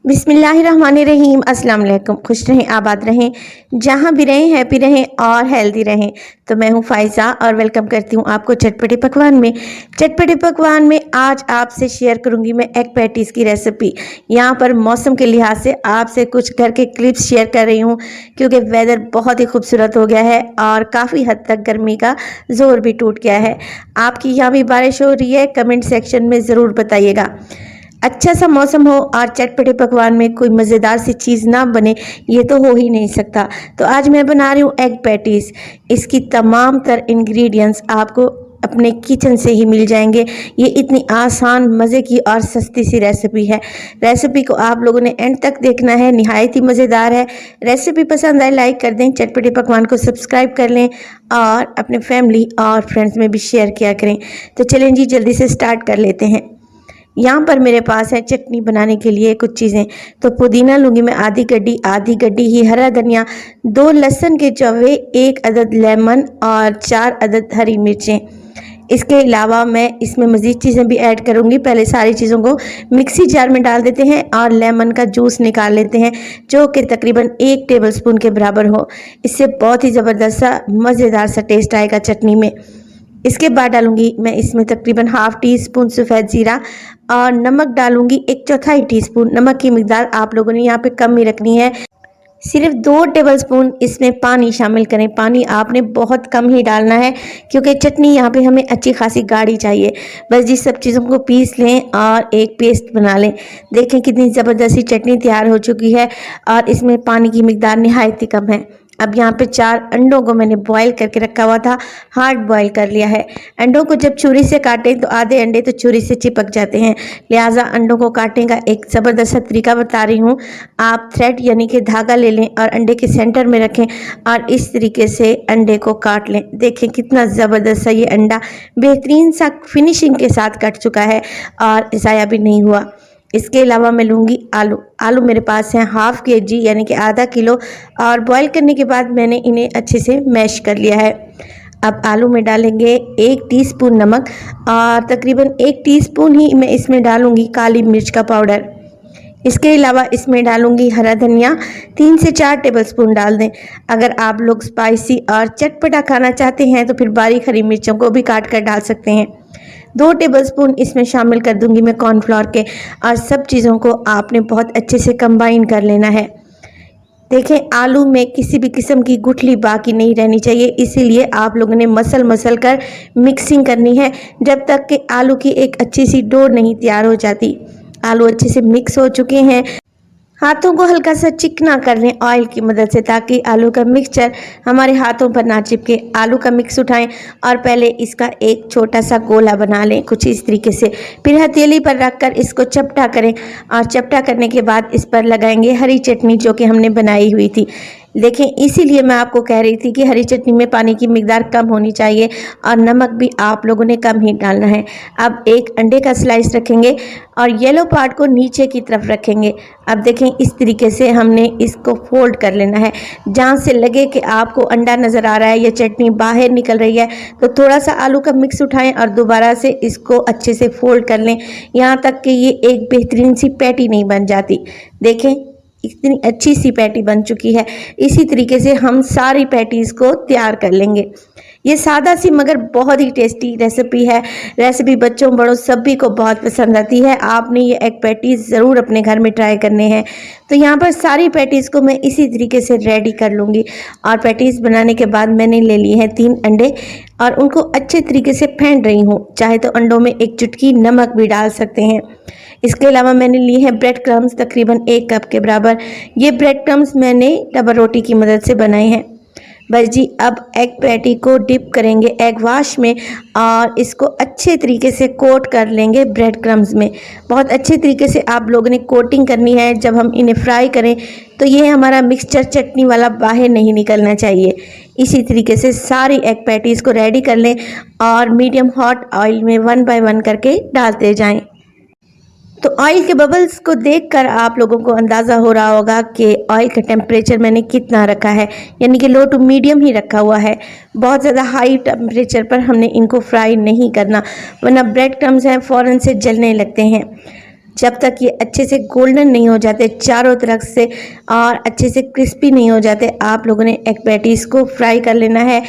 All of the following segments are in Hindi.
बिस्मिल्लाहिर्रहमानिर्रहीम। अस्सलाम वालेकुम। खुश रहें, आबाद रहें, जहाँ भी रहें हैप्पी रहें और हेल्दी रहें। तो मैं हूँ फ़ाइज़ा और वेलकम करती हूँ आपको चटपटे पकवान में। चटपटे पकवान में आज आपसे शेयर करूँगी मैं एग पैटीज़ की रेसिपी। यहाँ पर मौसम के लिहाज से आपसे कुछ घर के क्लिप्स शेयर कर रही हूँ क्योंकि वेदर बहुत ही खूबसूरत हो गया है और काफ़ी हद तक गर्मी का ज़ोर भी टूट गया है। आपकी यहाँ भी बारिश हो रही है? कमेंट सेक्शन में ज़रूर बताइएगा। अच्छा सा मौसम हो और चटपटे पकवान में कोई मज़ेदार सी चीज़ ना बने, ये तो हो ही नहीं सकता। तो आज मैं बना रही हूँ एग पैटीज़। इसकी तमाम तर इंग्रेडिएंट्स आपको अपने किचन से ही मिल जाएंगे। ये इतनी आसान, मज़े की और सस्ती सी रेसिपी है। रेसिपी को आप लोगों ने एंड तक देखना है, निहायत ही मज़ेदार है। रेसिपी पसंद आए लाइक कर दें, चटपटे पकवान को सब्सक्राइब कर लें और अपने फैमिली और फ्रेंड्स में भी शेयर किया करें। तो चलें जी, जल्दी से स्टार्ट कर लेते हैं। यहाँ पर मेरे पास है चटनी बनाने के लिए कुछ चीज़ें। तो पुदीना लूँगी मैं आधी गड्डी ही हरा धनिया, 2 लहसुन के चौवे, 1 अदद लेमन और 4 अदद हरी मिर्चें। इसके अलावा मैं इसमें मज़ीद चीज़ें भी ऐड करूँगी। पहले सारी चीज़ों को मिक्सी जार में डाल देते हैं और लेमन का जूस निकाल लेते हैं, जो कि तकरीबन 1 टेबलस्पून के बराबर हो। इससे बहुत ही ज़बरदस्त सा मज़ेदार सा टेस्ट आएगा चटनी में। इसके बाद डालूंगी मैं इसमें तकरीबन हाफ़ टी स्पून सफ़ेद ज़ीरा और नमक डालूंगी 1/4 टीस्पून। नमक की मिकदार आप लोगों ने यहाँ पे कम ही रखनी है। सिर्फ 2 टेबलस्पून इसमें पानी शामिल करें। पानी आपने बहुत कम ही डालना है क्योंकि चटनी यहाँ पे हमें अच्छी खासी गाढ़ी चाहिए। बस जी सब चीज़ों को पीस लें और एक पेस्ट बना लें। देखें कितनी ज़बरदस्ती चटनी तैयार हो चुकी है और इसमें पानी की मिकदार निहायत ही कम है। अब यहाँ पे 4 अंडों को मैंने बॉईल करके रखा हुआ था, हार्ड बॉईल कर लिया है। अंडों को जब छुरी से काटें तो आधे अंडे तो छुरी से चिपक जाते हैं, लिहाजा अंडों को काटने का एक ज़बरदस्त तरीका बता रही हूँ। आप थ्रेड यानी कि धागा ले लें और अंडे के सेंटर में रखें और इस तरीके से अंडे को काट लें। देखें कितना ज़बरदस्त सा ये अंडा बेहतरीन सा फिनिशिंग के साथ कट चुका है और ज़ाया भी नहीं हुआ। इसके अलावा मैं लूँगी आलू मेरे पास हैं हाफ़ केजी यानी कि आधा किलो, और बॉईल करने के बाद मैंने इन्हें अच्छे से मैश कर लिया है। अब आलू में डालेंगे 1 टीस्पून नमक और तकरीबन 1 टीस्पून ही मैं इसमें डालूँगी काली मिर्च का पाउडर। इसके अलावा इसमें डालूँगी हरा धनिया, 3 से 4 टेबलस्पून डाल दें। अगर आप लोग स्पाइसी और चटपटा खाना चाहते हैं तो फिर बारीक हरी मिर्चों को भी काट कर डाल सकते हैं। 2 टेबलस्पून इसमें शामिल कर दूंगी मैं कॉर्नफ्लोर के, और सब चीज़ों को आपने बहुत अच्छे से कंबाइन कर लेना है। देखें आलू में किसी भी किस्म की गुठली बाकी नहीं रहनी चाहिए, इसीलिए आप लोगों ने मसल कर मिक्सिंग करनी है जब तक कि आलू की एक अच्छी सी डो नहीं तैयार हो जाती। आलू अच्छे से मिक्स हो चुके हैं। हाथों को हल्का सा चिकना कर लें ऑयल की मदद से, ताकि आलू का मिक्सचर हमारे हाथों पर ना चिपके। आलू का मिक्स उठाएं और पहले इसका एक छोटा सा गोला बना लें कुछ इस तरीके से। फिर हथेली पर रखकर इसको चपटा करें और चपटा करने के बाद इस पर लगाएंगे हरी चटनी जो कि हमने बनाई हुई थी। देखें इसीलिए मैं आपको कह रही थी कि हरी चटनी में पानी की मिकदार कम होनी चाहिए और नमक भी आप लोगों ने कम ही डालना है। अब एक अंडे का स्लाइस रखेंगे और येलो पार्ट को नीचे की तरफ रखेंगे। अब देखें इस तरीके से हमने इसको फोल्ड कर लेना है। जहाँ से लगे कि आपको अंडा नज़र आ रहा है या चटनी बाहर निकल रही है तो थोड़ा सा आलू का मिक्स उठाएं और दोबारा से इसको अच्छे से फोल्ड कर लें, यहाँ तक कि ये एक बेहतरीन सी पैटी नहीं बन जाती। देखें इतनी अच्छी सी पैटी बन चुकी है। इसी तरीके से हम सारी पैटीज़ को तैयार कर लेंगे। ये सादा सी मगर बहुत ही टेस्टी रेसिपी है। रेसिपी बच्चों बड़ों सभी को बहुत पसंद आती है। आपने ये एग पैटीज़ ज़रूर अपने घर में ट्राई करने हैं। तो यहाँ पर सारी पैटीज़ को मैं इसी तरीके से रेडी कर लूँगी। और पैटीज़ बनाने के बाद मैंने ले लिए हैं 3 अंडे और उनको अच्छे तरीके से फेंट रही हूँ। चाहे तो अंडों में एक चुटकी नमक भी डाल सकते हैं। इसके अलावा मैंने लिए हैं ब्रेड क्रम्स तकरीबन 1 कप के बराबर। ये ब्रेड क्रम्स मैंने डबल रोटी की मदद से बनाए हैं। बस जी अब एग पैटी को डिप करेंगे एग वाश में और इसको अच्छे तरीके से कोट कर लेंगे ब्रेड क्रम्स में। बहुत अच्छे तरीके से आप लोगों ने कोटिंग करनी है। जब हम इन्हें फ्राई करें तो ये हमारा मिक्सचर चटनी वाला बाहर नहीं निकलना चाहिए। इसी तरीके से सारी एग पैटीज़ को रेडी कर लें और मीडियम हॉट ऑयल में 1 बाय 1 करके डालते जाएं। तो ऑयल के बबल्स को देखकर आप लोगों को अंदाज़ा हो रहा होगा कि ऑयल का टेम्परेचर मैंने कितना रखा है, यानी कि लो टू मीडियम ही रखा हुआ है। बहुत ज़्यादा हाई टेम्परेचर पर हमने इनको फ्राई नहीं करना, वरना ब्रेड क्रम्स हैं फ़ौरन से जलने लगते हैं। जब तक ये अच्छे से गोल्डन नहीं हो जाते चारों तरफ से और अच्छे से क्रिस्पी नहीं हो जाते, आप लोगों ने एग पैटीज़ को फ्राई कर लेना है।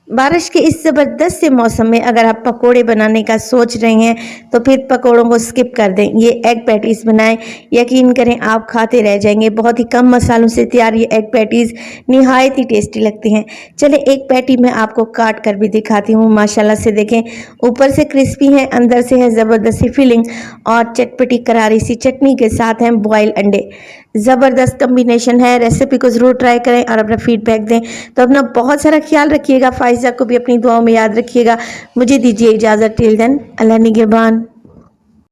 बारिश के इस ज़बरदस्त से मौसम में अगर आप पकोड़े बनाने का सोच रहे हैं तो फिर पकोड़ों को स्किप कर दें, ये एग पैटीज़ बनाएं, यकीन करें आप खाते रह जाएंगे। बहुत ही कम मसालों से तैयार ये एग पैटीज़ निहायत ही टेस्टी लगती हैं। चले एक पैटी मैं आपको काट कर भी दिखाती हूँ। माशाल्लाह से देखें, ऊपर से क्रिस्पी है, अंदर से है ज़बरदस्त सी फिलिंग और चटपटी करारी सी चटनी के साथ हैं बॉयल अंडे। ज़बरदस्त कम्बिनेशन है। रेसिपी को ज़रूर ट्राई करें और अपना फीडबैक दें। तो अपना बहुत सारा ख्याल रखिएगा। फाइज़ा को भी अपनी दुआओं में याद रखिएगा। मुझे दीजिए इजाज़त। टिल देन, अल्लाह निगहबान।